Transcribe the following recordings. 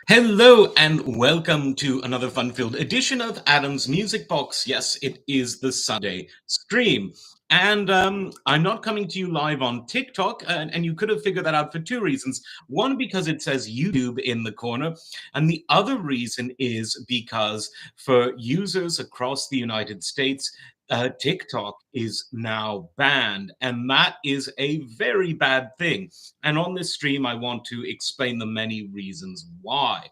Hello and welcome to another fun-filled edition of Adam's Music Box. Yes, it is the Sunday stream. And I'm not coming to you live on TikTok, and you could have figured that out for two reasons. One, because it says YouTube in the corner, and the other reason is because for users across the United States, TikTok is now banned, and that is a very bad thing. And on this stream, I want to explain the many reasons why.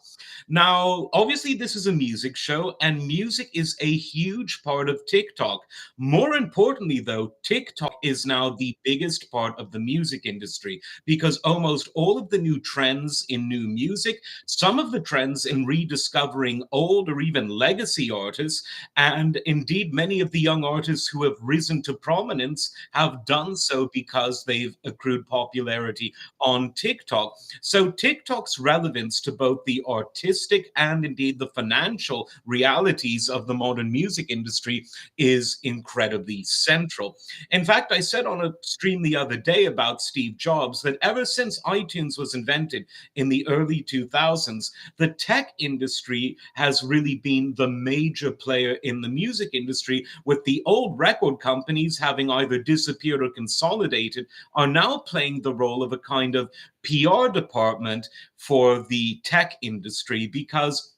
Now, obviously, this is a music show, and music is a huge part of TikTok. More importantly, though, TikTok is now the biggest part of the music industry because almost all of the new trends in new music, some of the trends in rediscovering old or even legacy artists, and indeed many of the young artists who have risen to prominence have done so because they've accrued popularity on TikTok. So TikTok's relevance to both the artistic and indeed the financial realities of the modern music industry is incredibly central. In fact, I said on a stream the other day about Steve Jobs that ever since iTunes was invented in the early 2000s, the tech industry has really been the major player in the music industry, with the old record companies having either disappeared or consolidated, are now playing the role of a kind of PR department for the tech industry because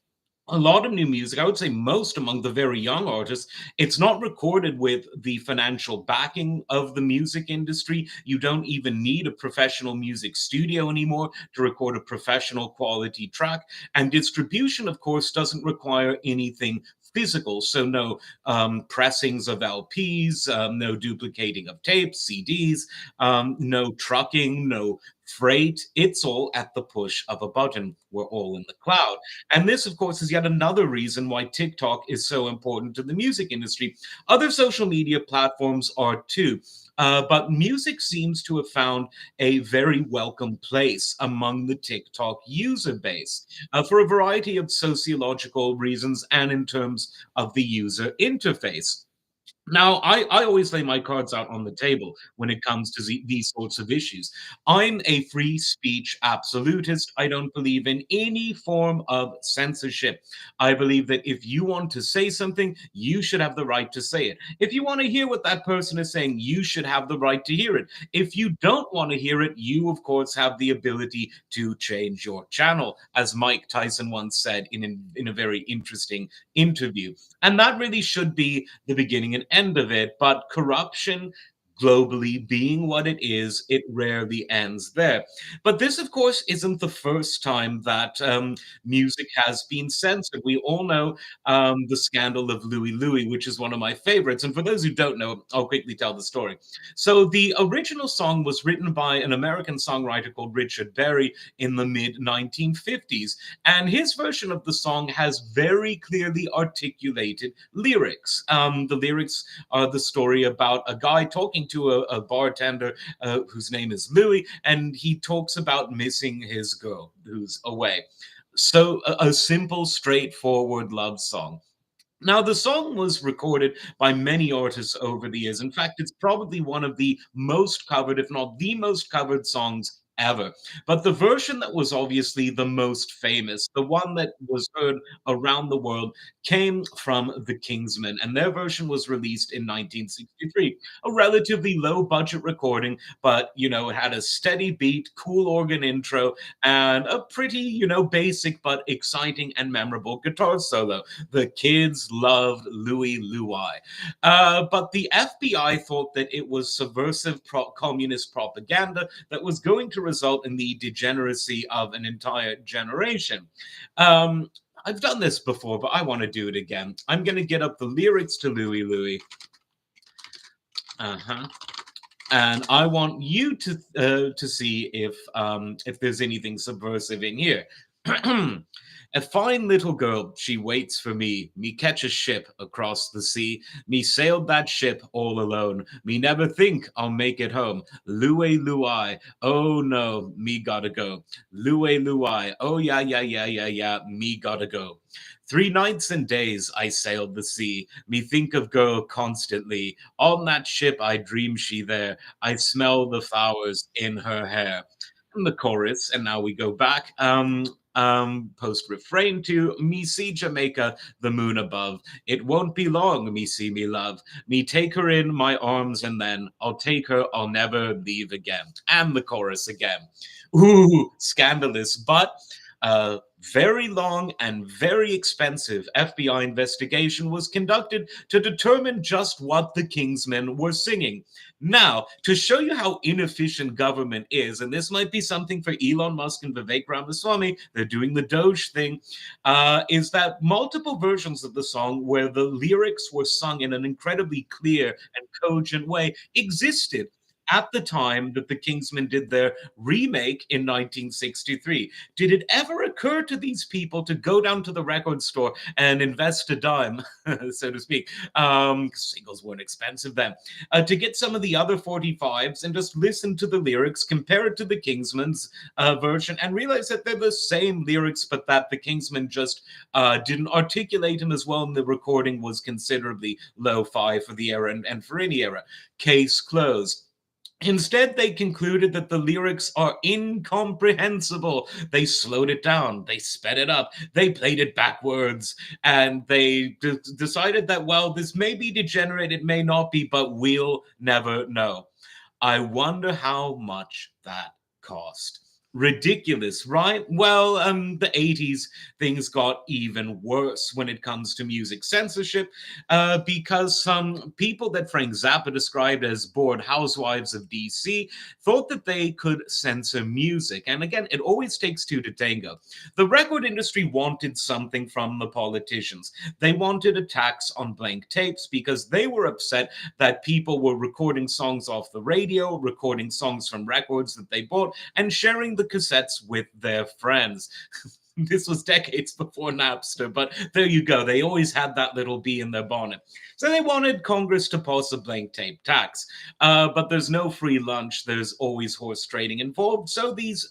a lot of new music, I would say most among the very young artists, it's not recorded with the financial backing of the music industry. You don't even need a professional music studio anymore to record a professional quality track. And distribution, of course, doesn't require anything physical. So, no pressings of LPs, no duplicating of tapes, CDs, no trucking, no freight. It's all at the push of a button. We're all in the cloud. And this, of course, is yet another reason why TikTok is so important to the music industry. Other social media platforms are too. But music seems to have found a very welcome place among the TikTok user base for a variety of sociological reasons and in terms of the user interface. Now, I always lay my cards out on the table when it comes to these sorts of issues. I'm a free speech absolutist. I don't believe in any form of censorship. I believe that if you want to say something, you should have the right to say it. If you want to hear what that person is saying, you should have the right to hear it. If you don't want to hear it, you, of course, have the ability to change your channel, as Mike Tyson once said in a very interesting interview. And that really should be the beginning and end of it. But corruption, globally being what it is, it rarely ends there. But this, of course, isn't the first time that music has been censored. We all know the scandal of Louis Louis, which is one of my favorites. And for those who don't know, I'll quickly tell the story. So the original song was written by an American songwriter called Richard Berry in the mid 1950s. And his version of the song has very clearly articulated lyrics. The lyrics are the story about a guy talking to a bartender whose name is Louis, and he talks about missing his girl who's away. So, a simple, straightforward love song. Now, the song was recorded by many artists over the years. In fact, it's probably one of the most covered, if not the most covered songs ever. But the version that was obviously the most famous, the one that was heard around the world, came from the Kingsmen. And their version was released in 1963. A relatively low budget recording, but, it had a steady beat, cool organ intro, and a pretty, basic but exciting and memorable guitar solo. The kids loved Louis Louis. But the FBI thought that it was subversive communist propaganda that was going to result in the degeneracy of an entire generation. I've done this before, but I want to do it again. I'm going to get up the lyrics to Louis Louis. Uh-huh. And I want you to see if there's anything subversive in here. A fine little girl, she waits for me. Me catch a ship across the sea. Me sailed that ship all alone. Me never think I'll make it home. Louie, Louie, oh no, me gotta go. Louie, Louie, oh yeah, yeah, yeah, yeah, yeah, me gotta go. 3 nights and days I sailed the sea. Me think of girl constantly. On that ship I dream she there. I smell the flowers in her hair. And the chorus, and now we go back. Post refrain to Me See Jamaica, the moon above. It won't be long, me see me love. Me take her in my arms and then I'll take her, I'll never leave again. And the chorus again. Ooh, scandalous, but very long and very expensive FBI investigation was conducted to determine just what the Kingsmen were singing. Now, to show you how inefficient government is, and this might be something for Elon Musk and Vivek Ramaswamy, they're doing the Doge thing, is that multiple versions of the song where the lyrics were sung in an incredibly clear and cogent way existed at the time that the Kingsmen did their remake in 1963. Did it ever occur to these people to go down to the record store and invest a dime, so to speak? Singles weren't expensive then. To get some of the other 45s and just listen to the lyrics, compare it to the Kingsmen's version, and realize that they're the same lyrics, but that the Kingsmen just didn't articulate them as well, and the recording was considerably lo-fi for the era and for any era. Case closed. Instead, they concluded that the lyrics are incomprehensible. They slowed it down, they sped it up, they played it backwards, and they decided that, well, this may be degenerate, it may not be, but we'll never know. I wonder how much that cost. Ridiculous, right? Well, the 80s, things got even worse when it comes to music censorship, because some people that Frank Zappa described as bored housewives of DC thought that they could censor music. And again, it always takes two to tango. The record industry wanted something from the politicians. They wanted a tax on blank tapes because they were upset that people were recording songs off the radio, recording songs from records that they bought, and sharing the cassettes with their friends. This was decades before Napster, but there you go. They always had that little bee in their bonnet. So they wanted Congress to pass a blank tape tax. But there's no free lunch. There's always horse trading involved. So these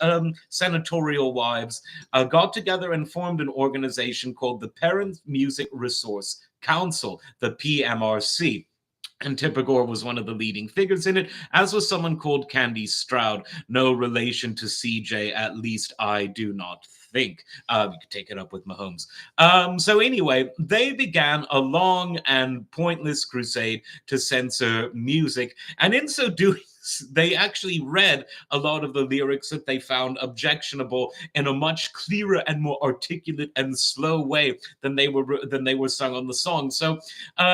senatorial wives got together and formed an organization called the Parent Music Resource Council, the PMRC. And Tipper Gore was one of the leading figures in it, as was someone called Candy Stroud. No relation to CJ, at least I do not think. You could take it up with Mahomes. So anyway, they began a long and pointless crusade to censor music, and in so doing, they actually read a lot of the lyrics that they found objectionable in a much clearer and more articulate and slow way than they were sung on the song. So,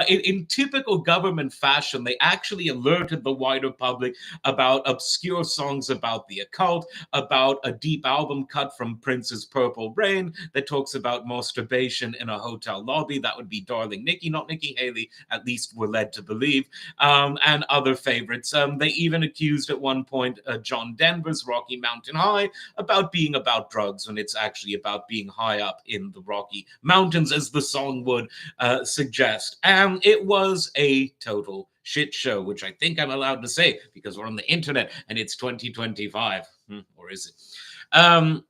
in typical government fashion, they actually alerted the wider public about obscure songs about the occult, about a deep album cut from Prince's Purple Rain that talks about masturbation in a hotel lobby. That would be Darling Nikki, not Nikki Haley, at least we're led to believe, and other favorites. They even accused at one point John Denver's Rocky Mountain High about being about drugs when it's actually about being high up in the Rocky Mountains, as the song would suggest. And it was a total shit show, which I think I'm allowed to say because we're on the internet and it's 2025. Or is it?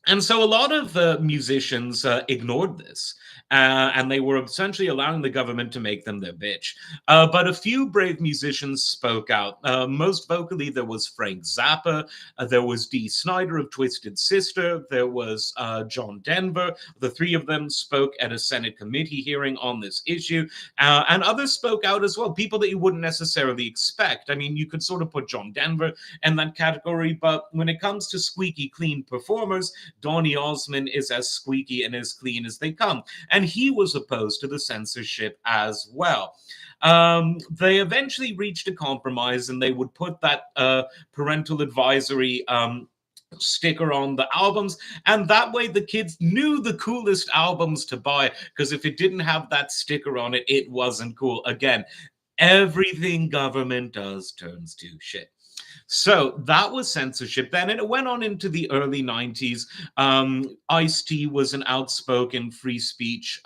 And so a lot of musicians ignored this, and they were essentially allowing the government to make them their bitch. But a few brave musicians spoke out. Most vocally, there was Frank Zappa, there was Dee Snider of Twisted Sister, there was John Denver. The three of them spoke at a Senate committee hearing on this issue, and others spoke out as well, people that you wouldn't necessarily expect. I mean, you could sort of put John Denver in that category, but when it comes to squeaky clean performers, Donny Osmond is as squeaky and as clean as they come. And he was opposed to the censorship as well. They eventually reached a compromise and they would put that parental advisory sticker on the albums, and that way the kids knew the coolest albums to buy, because if it didn't have that sticker on it, it wasn't cool. Again, everything government does turns to shit. So that was censorship then, and it went on into the early 90s. Ice-T was an outspoken free speech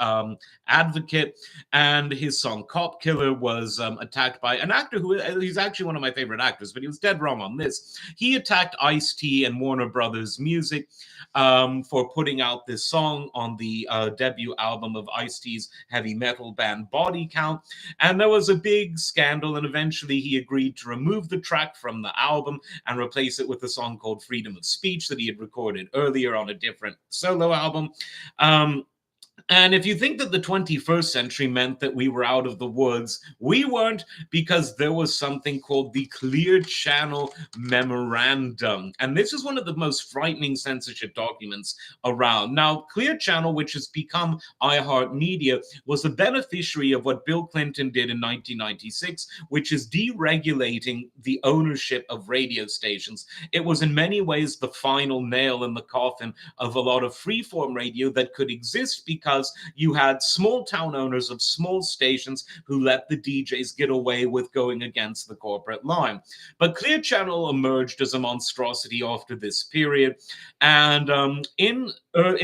advocate, and his song Cop Killer was attacked by an actor who he's actually one of my favorite actors, but he was dead wrong on this. He attacked Ice-T and Warner Brothers Music for putting out this song on the debut album of Ice-T's heavy metal band Body Count, and there was a big scandal, and eventually he agreed to remove the track from the album. album and replace it with a song called Freedom of Speech that he had recorded earlier on a different solo album. Um, and if you think that the 21st century meant that we were out of the woods, we weren't, because there was something called the Clear Channel Memorandum. And this is one of the most frightening censorship documents around. Now, Clear Channel, which has become iHeartMedia, was the beneficiary of what Bill Clinton did in 1996, which is deregulating the ownership of radio stations. It was in many ways the final nail in the coffin of a lot of freeform radio that could exist, because you had small town owners of small stations who let the DJs get away with going against the corporate line. But Clear Channel emerged as a monstrosity after this period, and in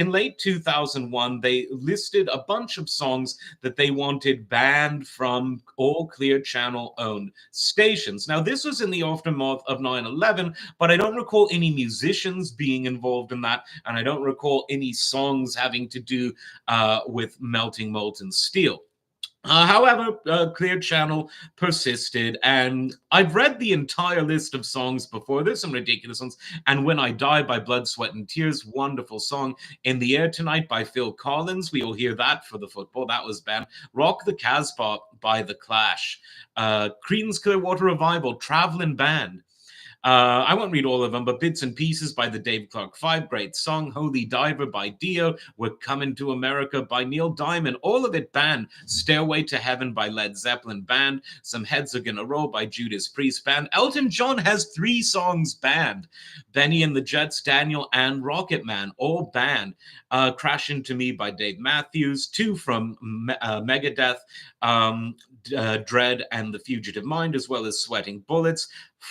late 2001, they listed a bunch of songs that they wanted banned from all Clear Channel owned stations. Now, this was in the aftermath of 9/11, but I don't recall any musicians being involved in that, and I don't recall any songs having to do with melting molten steel. However, Clear Channel persisted, and I've read the entire list of songs before. There's some ridiculous ones. And When I Die by Blood, Sweat, and Tears, wonderful song. In the Air Tonight by Phil Collins, we will hear that for the football. That was banned. Rock the Casbah by The Clash. Creedence Clearwater Revival, Traveling Band. I won't read all of them, but Bits and Pieces by the Dave Clark Five, great song. Holy Diver by Dio. We're Coming to America by Neil Diamond, all of it banned. Stairway to Heaven by Led Zeppelin, banned. Some Heads Are Gonna Roll by Judas Priest, banned. Elton John has 3 songs banned. Benny and the Jets, Daniel, and Rocket Man, all banned. Crash Into Me by Dave Matthews, 2 from Megadeth, Dread and The Fugitive Mind, as well as Sweating Bullets.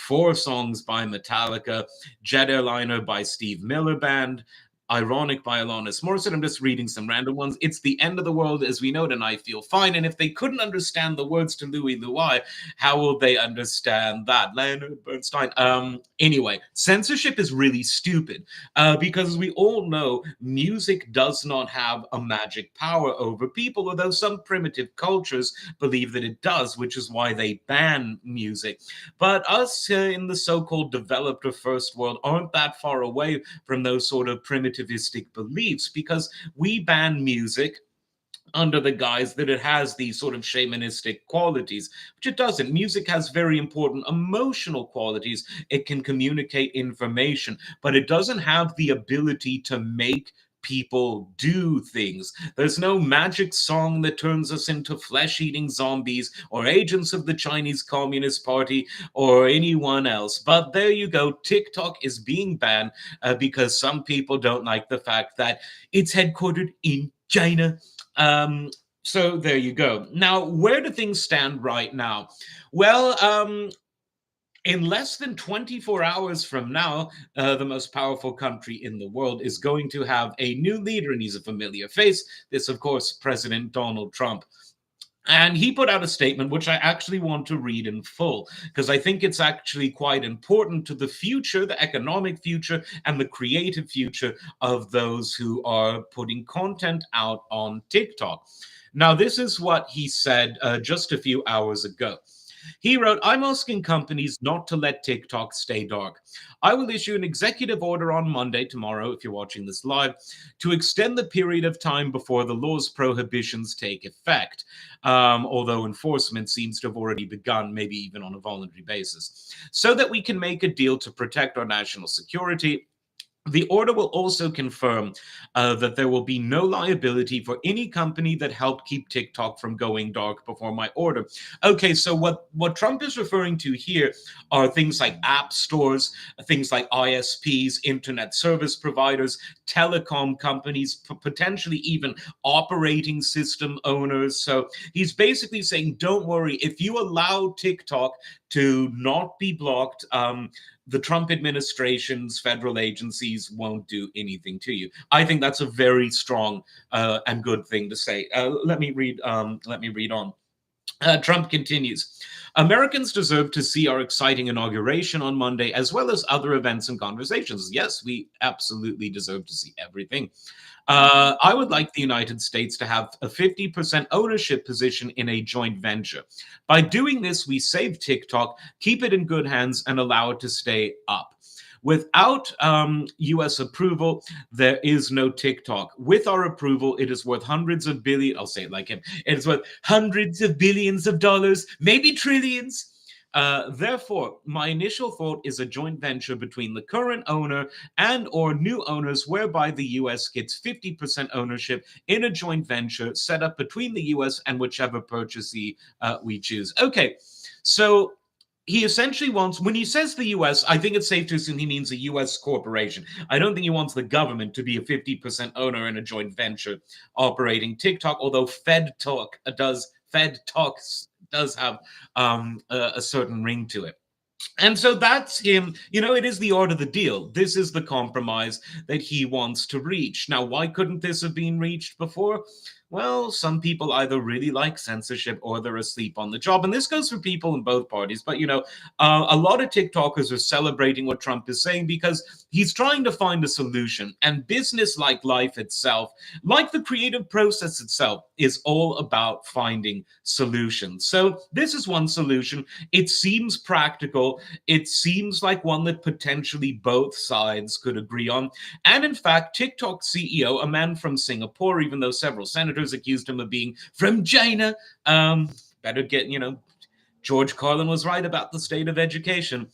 4 songs by Metallica, Jet Airliner by Steve Miller Band, Ironic by Alanis Morissette. I'm just reading some random ones. It's the End of the World as We Know It, and I Feel Fine. And if they couldn't understand the words to Louie Louie, how will they understand that? Leonard Bernstein. Anyway, censorship is really stupid, because as we all know, music does not have a magic power over people, although some primitive cultures believe that it does, which is why they ban music. But us in the so-called developed or first world aren't that far away from those sort of primitivistic beliefs, because we ban music under the guise that it has these sort of shamanistic qualities, which it doesn't. Music has very important emotional qualities. It can communicate information, but it doesn't have the ability to make people do things. There's no magic song that turns us into flesh-eating zombies or agents of the Chinese Communist Party or anyone else. But there you go. TikTok is being banned because some people don't like the fact that it's headquartered in China. So there you go. Now, where do things stand right now? Well, in less than 24 hours from now, the most powerful country in the world is going to have a new leader, and he's a familiar face. This, of course, President Donald Trump. And he put out a statement, which I actually want to read in full, because I think it's actually quite important to the future, the economic future, and the creative future of those who are putting content out on TikTok. Now, this is what he said just a few hours ago. He wrote, I'm asking companies not to let TikTok stay dark. I will issue an executive order on Monday, tomorrow, if you're watching this live, to extend the period of time before the law's prohibitions take effect, although enforcement seems to have already begun, maybe even on a voluntary basis, so that we can make a deal to protect our national security. The order will also confirm that there will be no liability for any company that helped keep TikTok from going dark before my order. Okay, so what Trump is referring to here are things like app stores, things like ISPs, internet service providers, telecom companies, potentially even operating system owners. So he's basically saying, don't worry, if you allow TikTok to not be blocked, the Trump administration's federal agencies won't do anything to you. I think that's a very strong and good thing to say. Let me read on. Trump continues, Americans deserve to see our exciting inauguration on Monday, as well as other events and conversations. Yes, we absolutely deserve to see everything. I would like the United States to have a 50% ownership position in a joint venture. By doing this, we save TikTok, keep it in good hands, and allow it to stay up. Without US approval, there is no TikTok. With our approval, it is worth hundreds of billion. I'll say it like him. It is worth hundreds of billions of dollars, maybe trillions. Therefore, my initial thought is a joint venture between the current owner and or new owners, whereby the US gets 50% ownership in a joint venture set up between the US and whichever purchasee we choose. Okay, so he essentially wants, when he says the US, I think it's safe to assume he means a US corporation. I don't think he wants the government to be a 50% owner in a joint venture operating TikTok, although Fed Talks does have a certain ring to it. And so that's him. It is the art of the deal. This is the compromise that he wants to reach. Now, why couldn't this have been reached before? Well, some people either really like censorship or they're asleep on the job. And this goes for people in both parties. But, a lot of TikTokers are celebrating what Trump is saying because he's trying to find a solution. And business, like life itself, like the creative process itself, is all about finding solutions. So this is one solution. It seems practical. It seems like one that potentially both sides could agree on. And in fact, TikTok CEO, a man from Singapore, even though several senators accused him of being from China, better get, George Carlin was right about the state of education.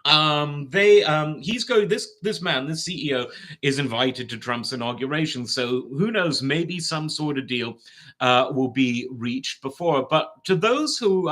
He's going, this man, this CEO, is invited to Trump's inauguration. So who knows, maybe some sort of deal will be reached before. But to those who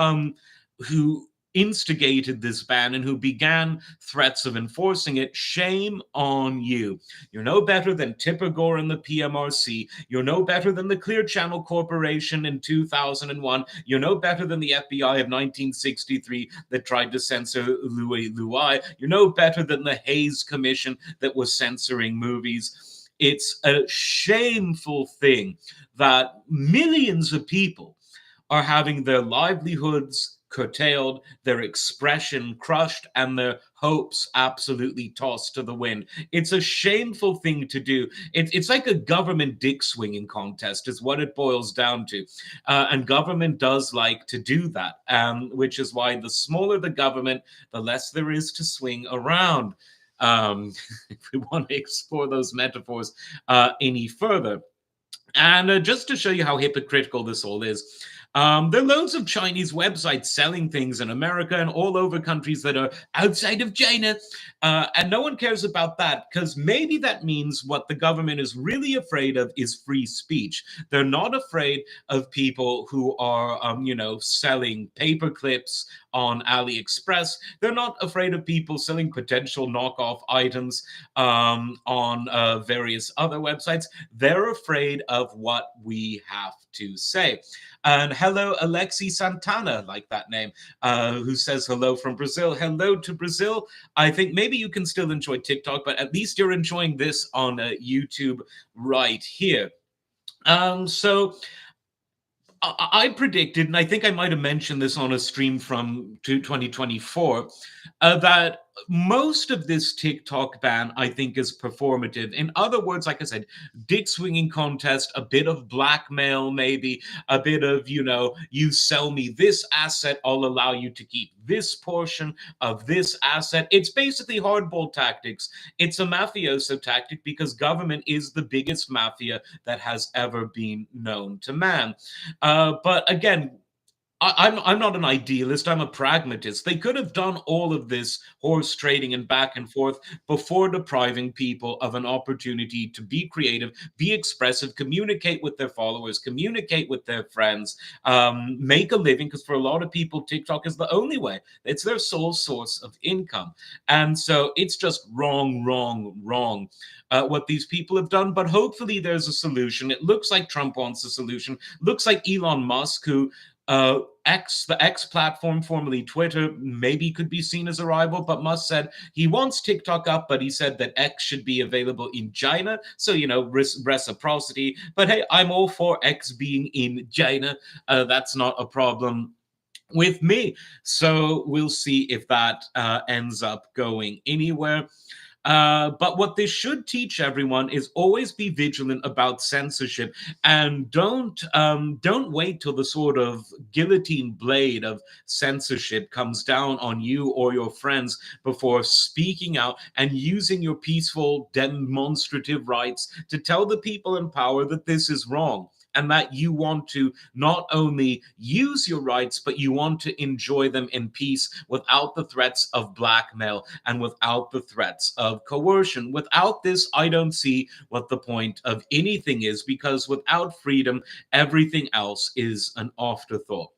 instigated this ban and who began threats of enforcing it, shame on you. You're no better than Tipper Gore and the PMRC. You're no better than the Clear Channel Corporation in 2001. You're no better than the FBI of 1963 that tried to censor Louis Louis. You're no better than the Hayes Commission that was censoring movies. It's a shameful thing that millions of people are having their livelihoods curtailed, their expression crushed, and their hopes absolutely tossed to the wind. It's a shameful thing to do. It's like a government dick swinging contest, is what it boils down to. And government does like to do that, which is why the smaller the government, the less there is to swing around. If we want to explore those metaphors any further. And just to show you how hypocritical this all is, there are loads of Chinese websites selling things in America and all over countries that are outside of China. And no one cares about that because maybe that means what the government is really afraid of is free speech. They're not afraid of people who are, selling paper clips on AliExpress. They're not afraid of people selling potential knockoff items on various other websites. They're afraid of what we have to say. And hello, Alexi Santana, like that name, who says hello from Brazil. Hello to Brazil. I think maybe you can still enjoy TikTok, but at least you're enjoying this on YouTube right here. So I predicted, and I think I might have mentioned this on a stream from 2024, that most of this TikTok ban, I think, is performative. In other words, like I said, dick swinging contest, a bit of blackmail, maybe a bit of, you sell me this asset, I'll allow you to keep this portion of this asset. It's basically hardball tactics. It's a mafioso tactic because government is the biggest mafia that has ever been known to man. But again, I'm not an idealist. I'm a pragmatist. They could have done all of this horse trading and back and forth before depriving people of an opportunity to be creative, be expressive, communicate with their followers, communicate with their friends, make a living. Because for a lot of people, TikTok is the only way. It's their sole source of income. And so it's just wrong, wrong, wrong. What these people have done, but hopefully there's a solution. It looks like Trump wants a solution. Looks like Elon Musk, who the X platform, formerly Twitter, maybe could be seen as a rival, but Musk said he wants TikTok up, but he said that X should be available in China. So, reciprocity. But hey, I'm all for X being in China. That's not a problem with me. So we'll see if that ends up going anywhere. But what this should teach everyone is always be vigilant about censorship, and don't wait till the sort of guillotine blade of censorship comes down on you or your friends before speaking out and using your peaceful demonstrative rights to tell the people in power that this is wrong, and that you want to not only use your rights, but you want to enjoy them in peace without the threats of blackmail and without the threats of coercion. Without this, I don't see what the point of anything is, because without freedom, everything else is an afterthought.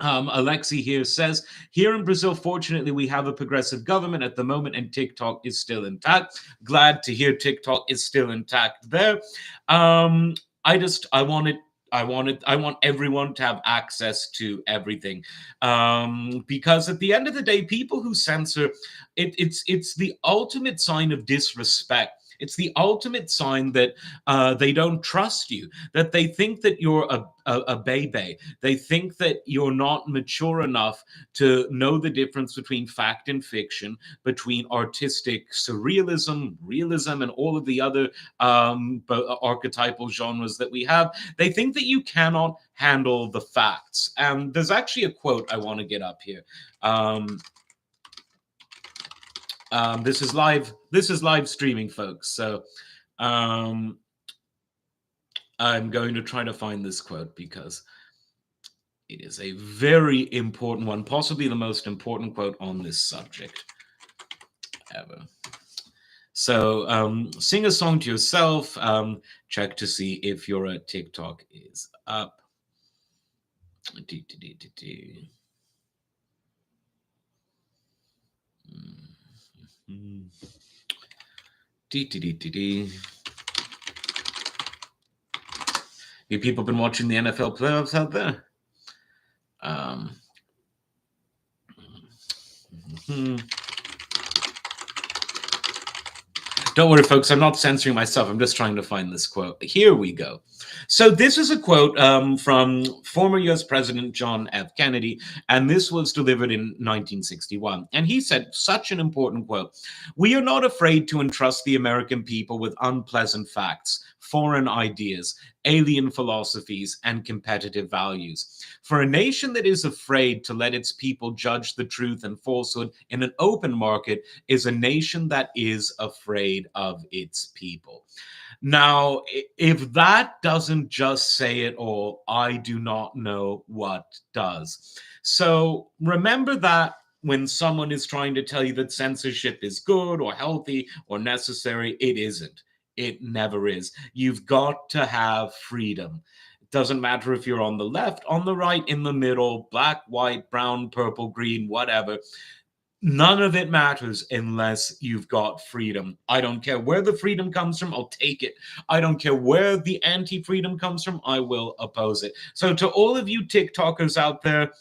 Alexi here says, here in Brazil, fortunately, we have a progressive government at the moment, and TikTok is still intact. Glad to hear TikTok is still intact there. Um, I want everyone to have access to everything, because at the end of the day, people who censor it's the ultimate sign of disrespect. It's the ultimate sign that they don't trust you, that they think that you're a baby. They think that you're not mature enough to know the difference between fact and fiction, between artistic surrealism, realism, and all of the other archetypal genres that we have. They think that you cannot handle the facts. And there's actually a quote I want to get up here. This is live. This is live streaming, folks. So I'm going to try to find this quote because it is a very important one, possibly the most important quote on this subject ever. So sing a song to yourself. Check to see if your TikTok is up. You people been watching the NFL playoffs out there? Don't worry, folks. I'm not censoring myself. I'm just trying to find this quote. Here we go. So this is a quote from former U.S. President John F. Kennedy, and this was delivered in 1961. And he said such an important quote: "We are not afraid to entrust the American people with unpleasant facts, foreign ideas, alien philosophies, and competitive values. For a nation that is afraid to let its people judge the truth and falsehood in an open market is a nation that is afraid of its people." Now, if that doesn't just say it all, I do not know what does. So remember that when someone is trying to tell you that censorship is good or healthy or necessary, it isn't. It never is. You've got to have freedom. It doesn't matter if you're on the left, on the right, in the middle, black, white, brown, purple, green, whatever. None of it matters unless you've got freedom. I don't care where the freedom comes from, I'll take it. I don't care where the anti-freedom comes from, I will oppose it. So to all of you TikTokers out there,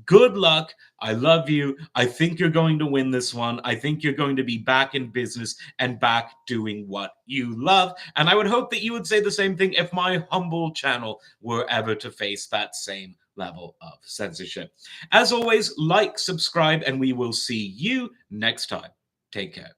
good luck. I love you. I think you're going to win this one. I think you're going to be back in business and back doing what you love. And I would hope that you would say the same thing if my humble channel were ever to face that same level of censorship. As always, like, subscribe, and we will see you next time. Take care.